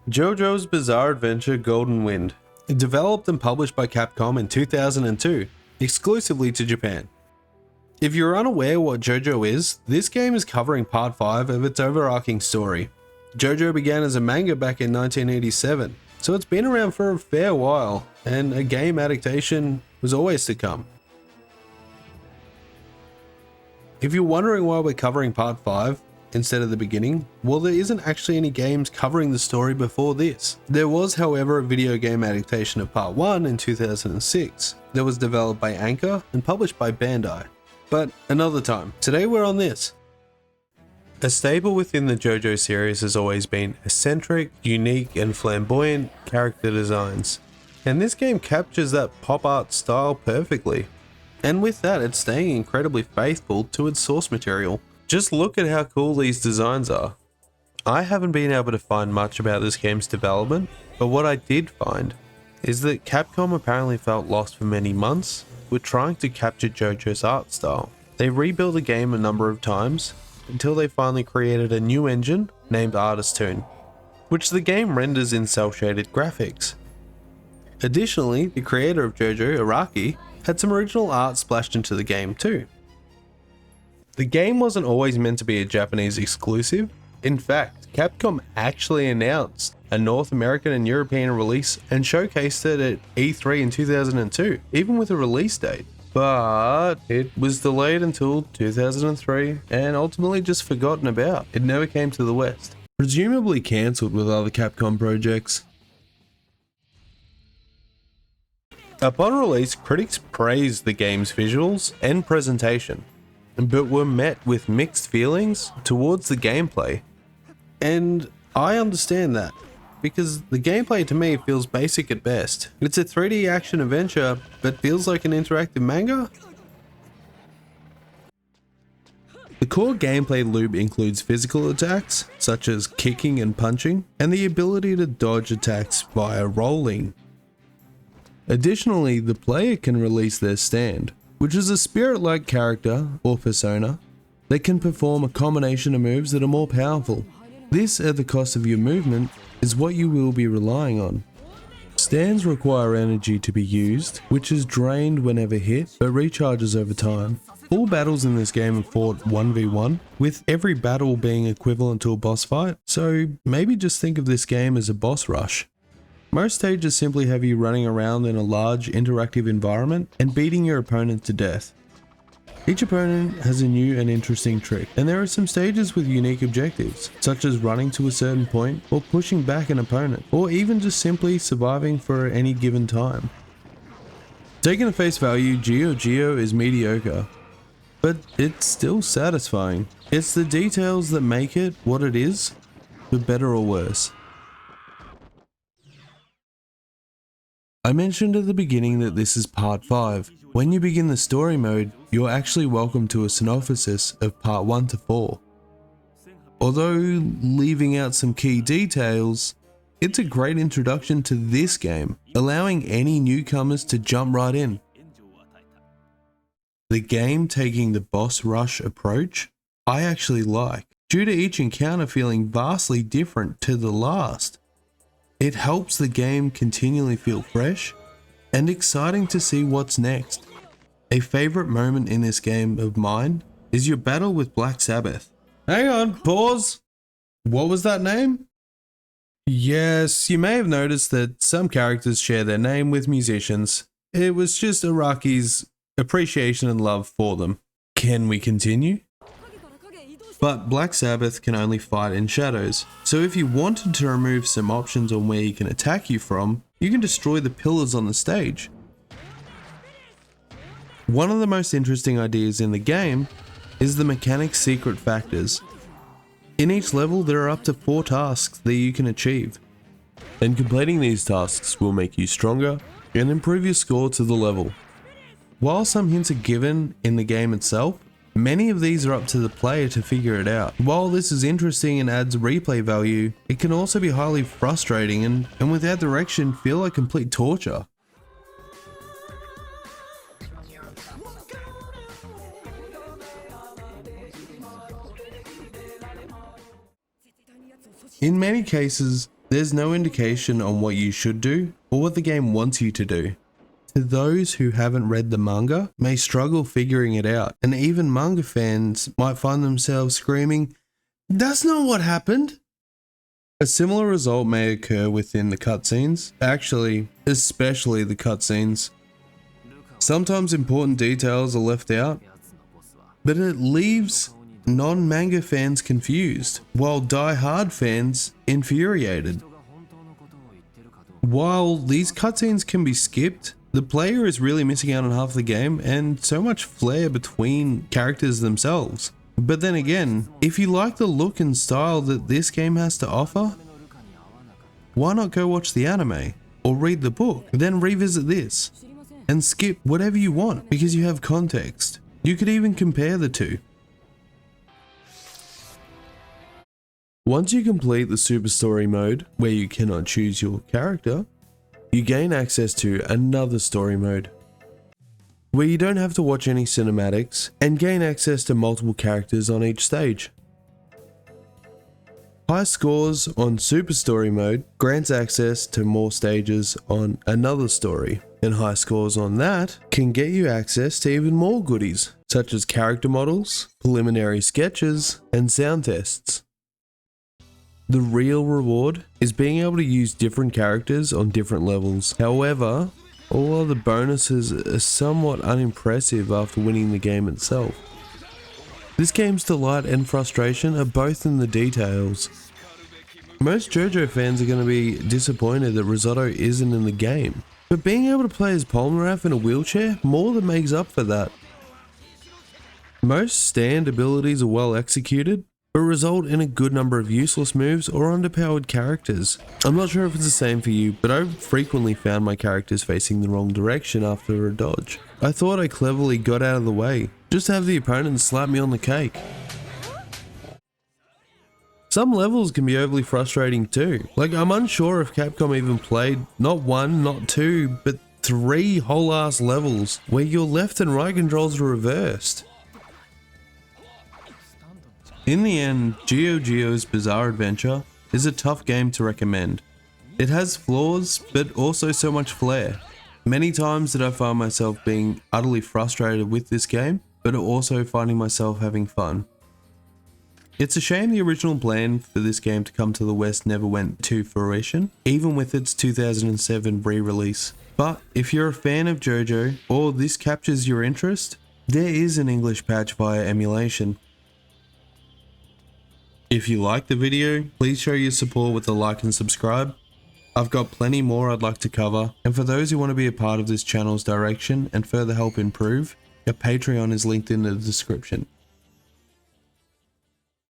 JoJo's Bizarre Adventure Golden Wind, developed and published by Capcom in 2002, exclusively to Japan. If you're unaware what JoJo is, this game is covering part 5 of its overarching story. JoJo began as a manga back in 1987, so it's been around for a fair while, and a game adaptation was always to come. If you're wondering why we're covering part 5 instead of the beginning, well, there isn't actually any games covering the story before this. There was, however, a video game adaptation of part 1 in 2006 that was developed by Anchor and published by Bandai. But another time. Today we're on this. A staple within the JoJo series has always been eccentric, unique, and flamboyant character designs. And this game captures that pop art style perfectly. And with that, it's staying incredibly faithful to its source material. Just look at how cool these designs are. I haven't been able to find much about this game's development, but what I did find is that Capcom apparently felt lost for many months with trying to capture JoJo's art style. They rebuilt the game a number of times until they finally created a new engine named Artist Toon, which the game renders in cel-shaded graphics. Additionally, the creator of JoJo, Araki, had some original art splashed into the game too. The game wasn't always meant to be a Japanese exclusive. In fact, Capcom actually announced a North American and European release and showcased it at E3 in 2002, even with a release date. But it was delayed until 2003 and ultimately just forgotten about. It never came to the West. Presumably cancelled with other Capcom projects. Upon release, critics praised the game's visuals and presentation, but were met with mixed feelings towards the gameplay. And I understand that, because the gameplay to me feels basic at best. It's a 3D action adventure, but feels like an interactive manga. The core gameplay loop includes physical attacks, such as kicking and punching, and the ability to dodge attacks via rolling. Additionally, the player can release their stand, which is a spirit-like character, or persona, that can perform a combination of moves that are more powerful. This, at the cost of your movement, is what you will be relying on. Stands require energy to be used, which is drained whenever hit, but recharges over time. All battles in this game are fought 1v1, with every battle being equivalent to a boss fight, so maybe just think of this game as a boss rush. Most stages simply have you running around in a large interactive environment and beating your opponent to death. Each opponent has a new and interesting trick, and there are some stages with unique objectives, such as running to a certain point or pushing back an opponent, or even just simply surviving for any given time. Taken at face value, Gio Gio is mediocre, but it's still satisfying. It's the details that make it what it is, for better or worse. I mentioned at the beginning that this is part 5. When you begin the story mode, you're actually welcome to a synopsis of part 1 to 4. Although leaving out some key details, it's a great introduction to this game, allowing any newcomers to jump right in. The game taking the boss rush approach, I actually like, due to each encounter feeling vastly different to the last. It helps the game continually feel fresh and exciting to see what's next. A favorite moment in this game of mine is your battle with Black Sabbath. Hang on, pause. What was that name? Yes, you may have noticed that some characters share their name with musicians. It was just Araki's appreciation and love for them. Can we continue? But Black Sabbath can only fight in shadows, so if you wanted to remove some options on where he can attack you from, you can destroy the pillars on the stage. One of the most interesting ideas in the game is the mechanic's secret factors. In each level there are up to 4 tasks that you can achieve, and completing these tasks will make you stronger and improve your score to the level. While some hints are given in the game itself, many of these are up to the player to figure it out. While this is interesting and adds replay value, it can also be highly frustrating and without direction feel like complete torture. In many cases, There's no indication on what you should do or what the game wants you to do. To those who haven't read the manga may struggle figuring it out, and even manga fans might find themselves screaming, "That's not what happened!" A similar result may occur within the cutscenes, actually, especially the cutscenes. Sometimes important details are left out, but it leaves non-manga fans confused, while die-hard fans infuriated. While these cutscenes can be skipped, the player is really missing out on half the game and so much flair between characters themselves. But then again, if you like the look and style that this game has to offer, why not go watch the anime or read the book, then revisit this and skip whatever you want because you have context. You could even compare the two. Once you complete the Super Story mode, where you cannot choose your character, you gain access to another story mode, where you don't have to watch any cinematics and gain access to multiple characters on each stage. High scores on Super Story mode grants access to more stages on another story, and high scores on that can get you access to even more goodies, such as character models, preliminary sketches, and sound tests. The real reward is being able to use different characters on different levels. However, all other bonuses are somewhat unimpressive after winning the game itself. This game's delight and frustration are both in the details. Most JoJo fans are going to be disappointed that Risotto isn't in the game, but being able to play as Polnareff in a wheelchair more than makes up for that. Most stand abilities are well executed, but result in a good number of useless moves or underpowered characters. I'm not sure if it's the same for you, but I've frequently found my characters facing the wrong direction after a dodge. I thought I cleverly got out of the way, just to have the opponent slap me on the cake. Some levels can be overly frustrating too. Like, I'm unsure if Capcom even played not one, not two, but 3 whole ass levels where your left and right controls are reversed. In the end, Gio Gio's Bizarre Adventure is a tough game to recommend. It has flaws, but also so much flair. Many times did I find myself being utterly frustrated with this game, but also finding myself having fun. It's a shame the original plan for this game to come to the West never went to fruition, even with its 2007 re-release. But if you're a fan of JoJo, or this captures your interest, there is an English patch via emulation. If you liked the video, please show your support with a like and subscribe. I've got plenty more I'd like to cover, and for those who want to be a part of this channel's direction and further help improve, a Patreon is linked in the description.